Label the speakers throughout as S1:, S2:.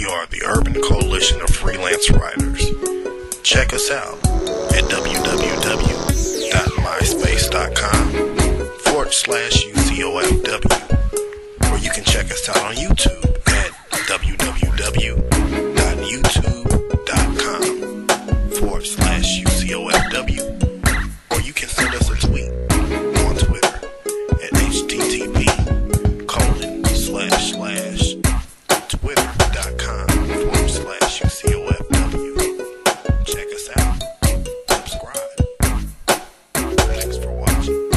S1: We are the Urban Coalition of Freelance Writers. Check us out at www.myspace.com/UCOFW, or you can check us out on YouTube at www.youtube.com/UCOFW, or you can send us a tweet on Twitter at http://twitter.com/UCOFW. Check us out. Subscribe. Thanks for watching.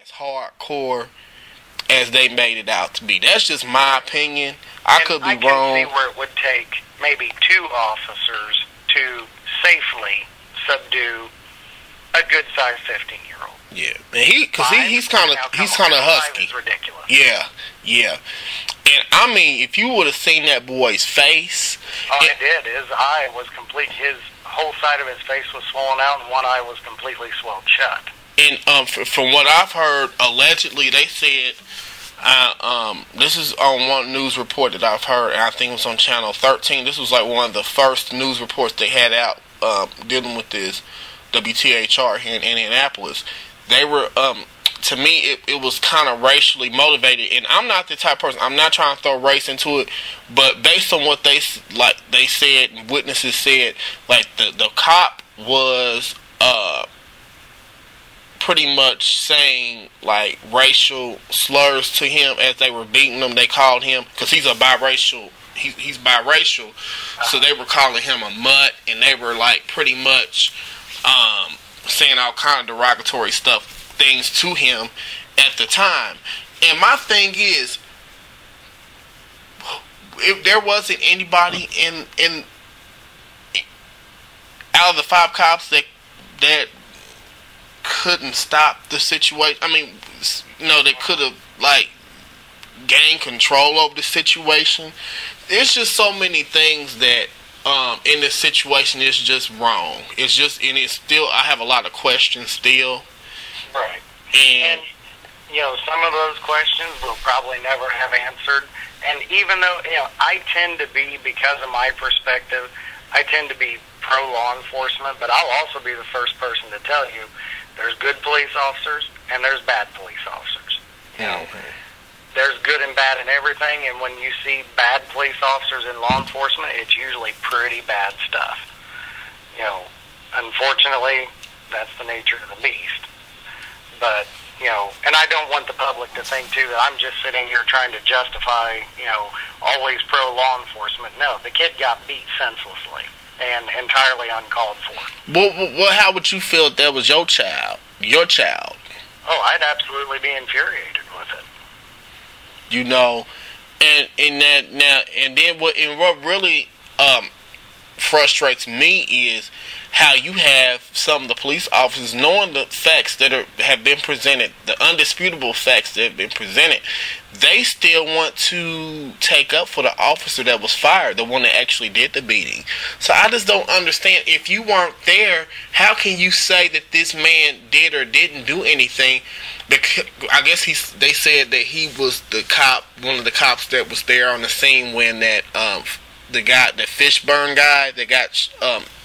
S1: As hardcore as they made it out to be. That's just my opinion. I could be wrong.
S2: I can see where it would take maybe 2 officers to safely subdue a good-sized 15-year-old.
S1: Yeah, and he's kind of husky.
S2: Is ridiculous.
S1: Yeah. And I mean, if you would have seen that boy's face,
S2: it did. His eye was complete. His whole side of his face was swollen out, and one eye was completely swelled shut.
S1: And from what I've heard, allegedly they said, this is on one news report that I've heard, and I think it was on Channel 13. This was like one of the first news reports they had out dealing with this WTHR here in Indianapolis. They were, to me, it was kind of racially motivated, and I'm not the type of person. I'm not trying to throw race into it, but based on what they said, witnesses said, like the cop was pretty much saying like racial slurs to him as they were beating him. They called him, because he's a biracial. He's biracial, so they were calling him a mutt, and they were like pretty much saying all kind of derogatory things to him at the time. And my thing is, if there wasn't anybody in out of the 5 cops that couldn't stop the situation. I mean, they could have like gained control over the situation. There's just so many things that in this situation is just wrong. It's just, and it's still, I have a lot of questions still.
S2: Right.
S1: And
S2: some of those questions we'll probably never have answered. And even though, I tend to be, because of my perspective, I tend to be pro-law enforcement, but I'll also be the first person to tell you there's good police officers and there's bad police officers. There's good and bad in everything, and when you see bad police officers in law enforcement, it's usually pretty bad stuff. Unfortunately, that's the nature of the beast. But, and I don't want the public to think, too, that I'm just sitting here trying to justify, always pro-law enforcement. No, the kid got beat senselessly and entirely uncalled for.
S1: Well, how would you feel if that was your child?
S2: Oh, I'd absolutely be infuriated with it.
S1: And then what really frustrates me is how you have some of the police officers, knowing the facts that have been presented, the undisputable facts that have been presented, they still want to take up for the officer that was fired, the one that actually did the beating. So I just don't understand. If you weren't there, how can you say that this man did or didn't do anything? I guess they said that he was the cop, one of the cops that was there on the scene when that the Fishburne guy that got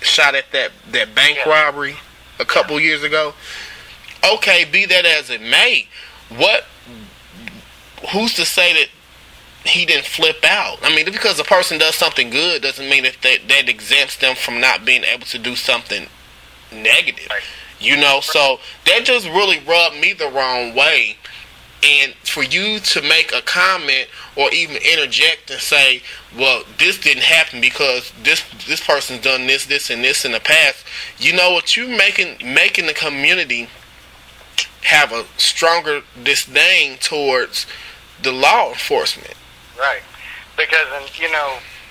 S1: shot at that bank robbery a couple years ago. Okay, be that as it may, who's to say that he didn't flip out? I mean, because a person does something good doesn't mean that exempts them from not being able to do something negative. So that just really rubbed me the wrong way. And for you to make a comment or even interject and say, well, this didn't happen because this person's done this, and this in the past, you know what, you're making the community have a stronger disdain towards the law enforcement.
S2: Right. Because,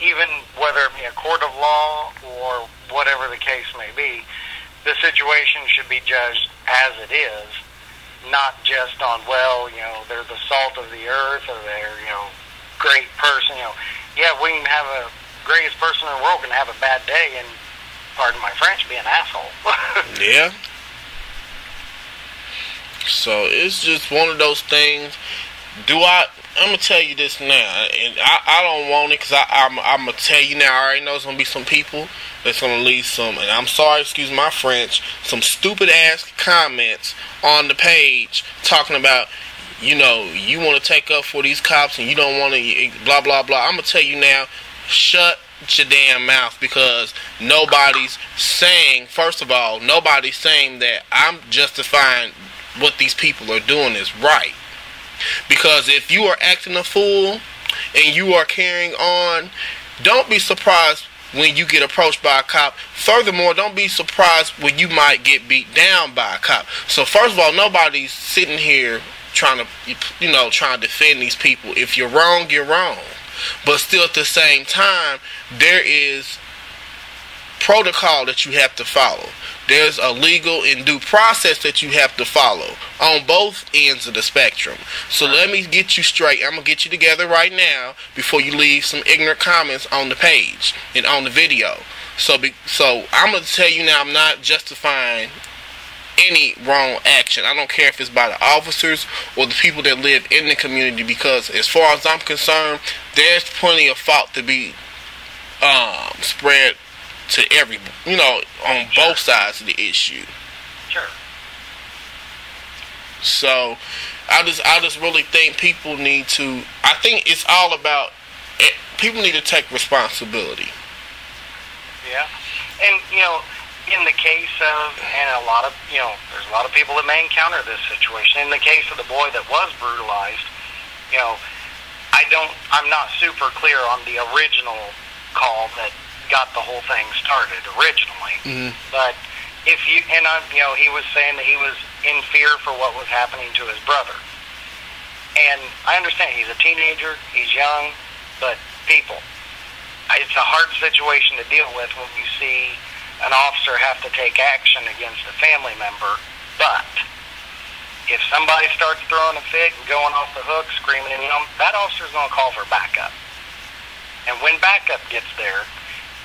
S2: even whether it be a court of law or whatever the case may be, the situation should be judged as it is, not just on, they're the salt of the earth, or they're, great person. Yeah, we can have a greatest person in the world can have a bad day and, pardon my French, be an asshole.
S1: Yeah. So it's just one of those things. I'm gonna tell you this now, and I don't want it, because I'm gonna tell you now. I already know there's gonna be some people that's gonna leave some, and I'm sorry, excuse my French, some stupid ass comments on the page talking about, you want to take up for these cops and you don't want to blah blah blah. I'm gonna tell you now, shut your damn mouth, because nobody's saying, first of all, nobody's saying that I'm justifying what these people are doing is right. Because if you are acting a fool and you are carrying on, don't be surprised when you get approached by a cop. Furthermore, don't be surprised when you might get beat down by a cop. So first of all, nobody's sitting here trying to defend these people. If you're wrong, you're wrong. But still, at the same time, there is protocol that you have to follow. There's a legal and due process that you have to follow on both ends of the spectrum. So let me get you straight. I'm going to get you together right now before you leave some ignorant comments on the page and on the video. So I'm going to tell you now, I'm not justifying any wrong action. I don't care if it's by the officers or the people that live in the community, because as far as I'm concerned, there's plenty of fault to be spread to on both sides of the issue.
S2: Sure.
S1: So I just really think people need to, I think it's all about, people need to take responsibility.
S2: Yeah. And in the case of, and there's a lot of people that may encounter this situation. In the case of the boy that was brutalized, I'm not super clear on the original call that got the whole thing started originally. Mm-hmm. But he was saying that he was in fear for what was happening to his brother. And I understand he's a teenager, he's young, but it's a hard situation to deal with when you see an officer have to take action against a family member. But if somebody starts throwing a fit and going off the hook, screaming and yelling, that officer's going to call for backup. And when backup gets there,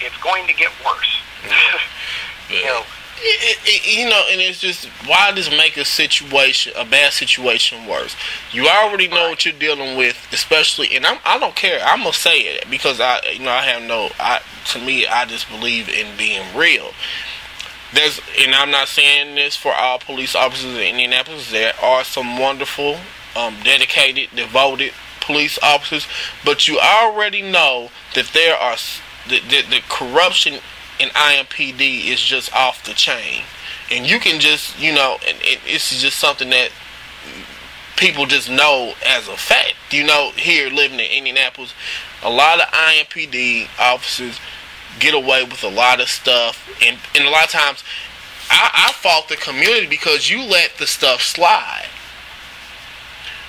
S2: it's going to get worse.
S1: Yeah. And it's just, why does it make a bad situation worse? You already know what you're dealing with, especially, and I don't care. I'm gonna say it because to me, I just believe in being real. And I'm not saying this for all police officers in Indianapolis. There are some wonderful, dedicated, devoted police officers, but you already know that there are the corruption in IMPD is just off the chain, and you can just and it's just something that people just know as a fact. Here living in Indianapolis, a lot of IMPD officers get away with a lot of stuff, and a lot of times I fault the community because you let the stuff slide.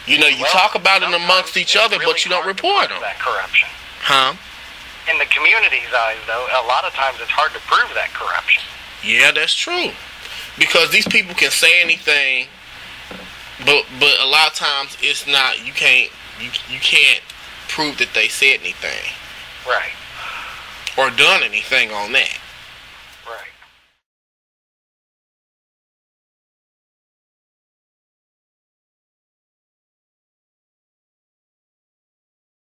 S1: You talk about it amongst each other, but you don't report them.
S2: That corruption.
S1: Huh?
S2: In the community's eyes, though, a lot of times it's hard to prove that corruption.
S1: Yeah, that's true. Because these people can say anything, but a lot of times it's not. You can't prove that they said anything,
S2: right,
S1: or done anything on that.
S2: Right.